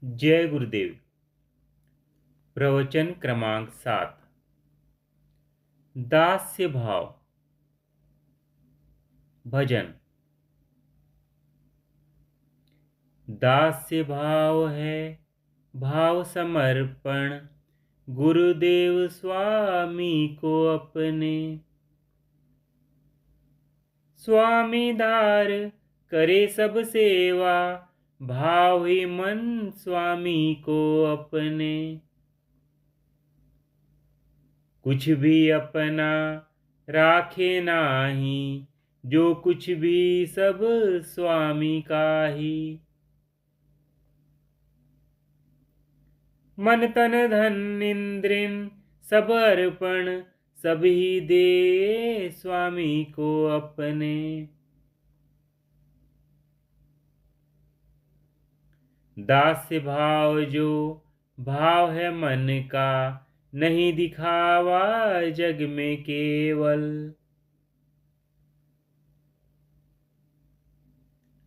जय गुरुदेव। प्रवचन क्रमांक 7। दास्य भाव। भजन। दास्य भाव है भाव समर्पण, गुरुदेव स्वामी को अपने। स्वामी धार करे सब सेवा, भाव ही मन स्वामी को अपने। कुछ भी अपना राखे नाही, जो कुछ भी सब स्वामी का ही। मन तन धन इंद्रिन सब अर्पण, सभी दे स्वामी को अपने। दास्य भाव जो भाव है मन का, नहीं दिखावा जग में केवल।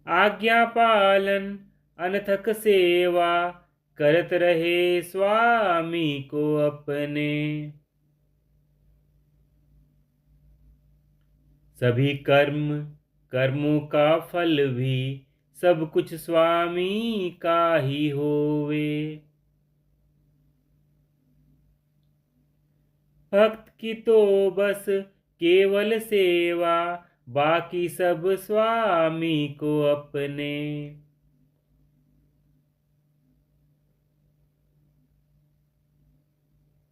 आज्ञा पालन अनथक सेवा, करत रहे स्वामी को अपने। सभी कर्मों का फल भी, सब कुछ स्वामी का ही होवे। भक्त की तो बस केवल सेवा, बाकी सब स्वामी को अपने।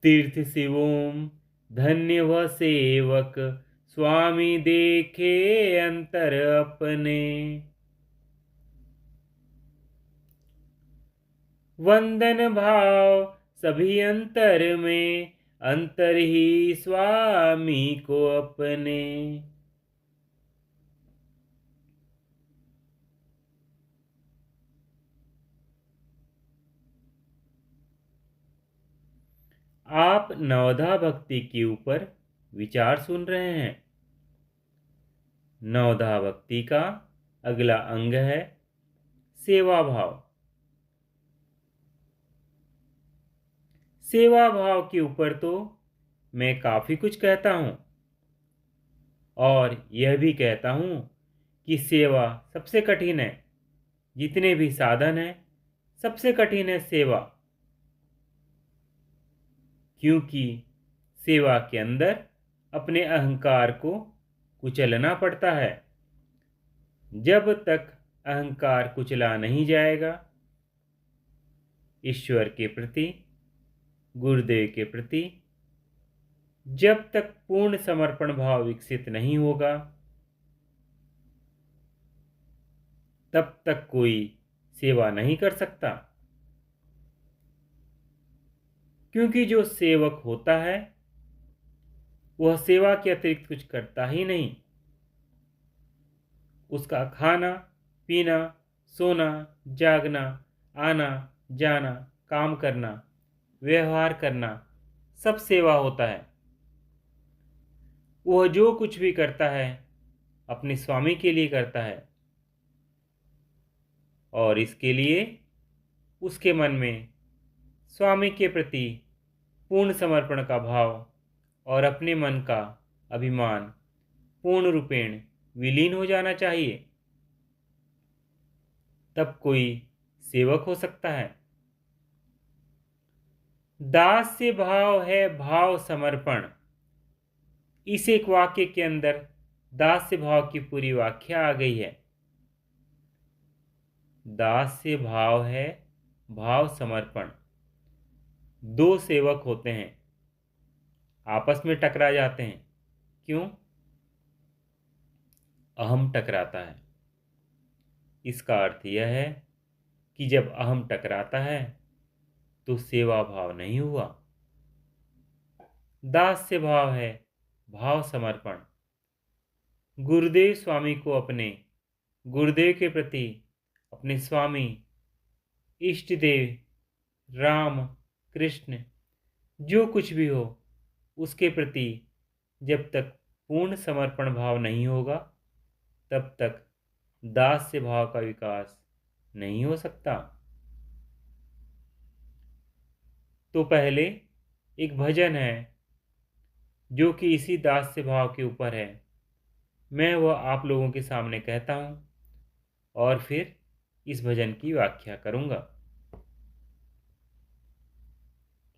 तीर्थ शिवोम धन्य वह सेवक, स्वामी देखे अंतर अपने। वंदन भाव सभी अंतर में, अंतर ही स्वामी को अपने। आप नवधा भक्ति के ऊपर विचार सुन रहे हैं। नवधा भक्ति का अगला अंग है सेवा भाव। सेवा भाव के ऊपर तो मैं काफी कुछ कहता हूं, और यह भी कहता हूं कि सेवा सबसे कठिन है। जितने भी साधन हैं, सबसे कठिन है सेवा। क्योंकि सेवा के अंदर अपने अहंकार को कुचलना पड़ता है। जब तक अहंकार कुचला नहीं जाएगा, ईश्वर के प्रति, गुरुदेव के प्रति जब तक पूर्ण समर्पण भाव विकसित नहीं होगा, तब तक कोई सेवा नहीं कर सकता। क्योंकि जो सेवक होता है, वह सेवा के अतिरिक्त कुछ करता ही नहीं। उसका खाना पीना, सोना, जागना, आना जाना, काम करना, व्यवहार करना, सब सेवा होता है। वह जो कुछ भी करता है, अपने स्वामी के लिए करता है, और इसके लिए उसके मन में स्वामी के प्रति पूर्ण समर्पण का भाव और अपने मन का अभिमान पूर्ण रूपेण विलीन हो जाना चाहिए। तब कोई सेवक हो सकता है। दास्य भाव है भाव समर्पण। इस एक वाक्य के अंदर दास्य भाव की पूरी व्याख्या आ गई है। दास्य भाव है भाव समर्पण। दो सेवक होते हैं, आपस में टकरा जाते हैं। क्यों? अहम टकराता है। इसका अर्थ यह है कि जब अहम टकराता है तो सेवा भाव नहीं हुआ। दास्य भाव है भाव समर्पण। गुरुदेव स्वामी को अपने, गुरुदेव के प्रति अपने स्वामी, इष्ट देव, राम, कृष्ण, जो कुछ भी हो, उसके प्रति जब तक पूर्ण समर्पण भाव नहीं होगा, तब तक दास्य भाव का विकास नहीं हो सकता। तो पहले एक भजन है जो कि इसी दास्य भाव के ऊपर है। मैं वह आप लोगों के सामने कहता हूँ और फिर इस भजन की व्याख्या करूँगा।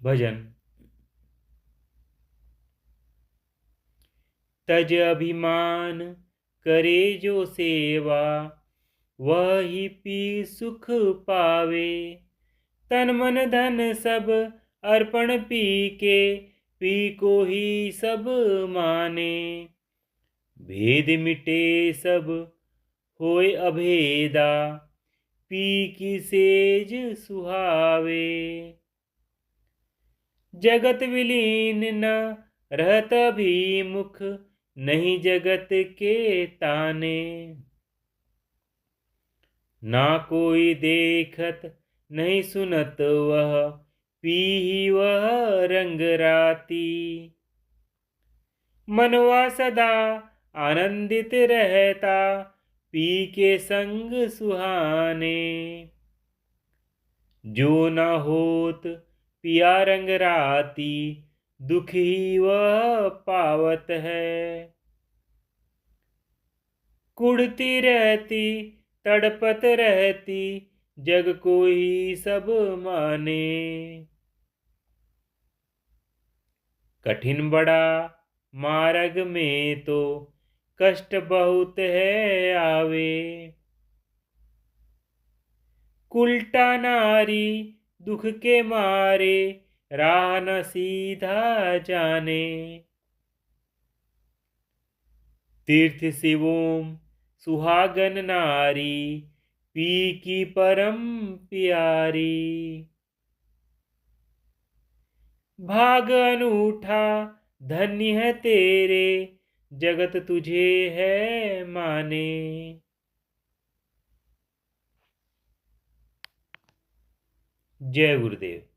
भजन। तज अभिमान करे जो सेवा, वही पी सुख पावे। तन मन धन सब अर्पण पी के, पी को ही सब माने। भेद मिटे सब होय अभेदा, पी की सेज सुहावे। जगत विलीन न रहत अभिमुख, नहीं जगत के ताने। ना कोई देखत नहीं सुनत वह, पी ही वह रंग राती। मनवा सदा आनंदित रहता, पी के संग सुहाने। जो न होत पिया रंग राती, दुख ही वह पावत है। कुढ़ती रहती तड़पत रहती, जग को ही सब माने। कठिन बड़ा मार्ग में तो, कष्ट बहुत है आवे। उल्टा नारी दुख के मारे, राह न सीधा जाने। तीर्थ शिवोम सुहागन नारी, पी की परम प्यारी। भाग अनूठा धन्य है तेरे, जगत तुझे है माने। जय गुरुदेव।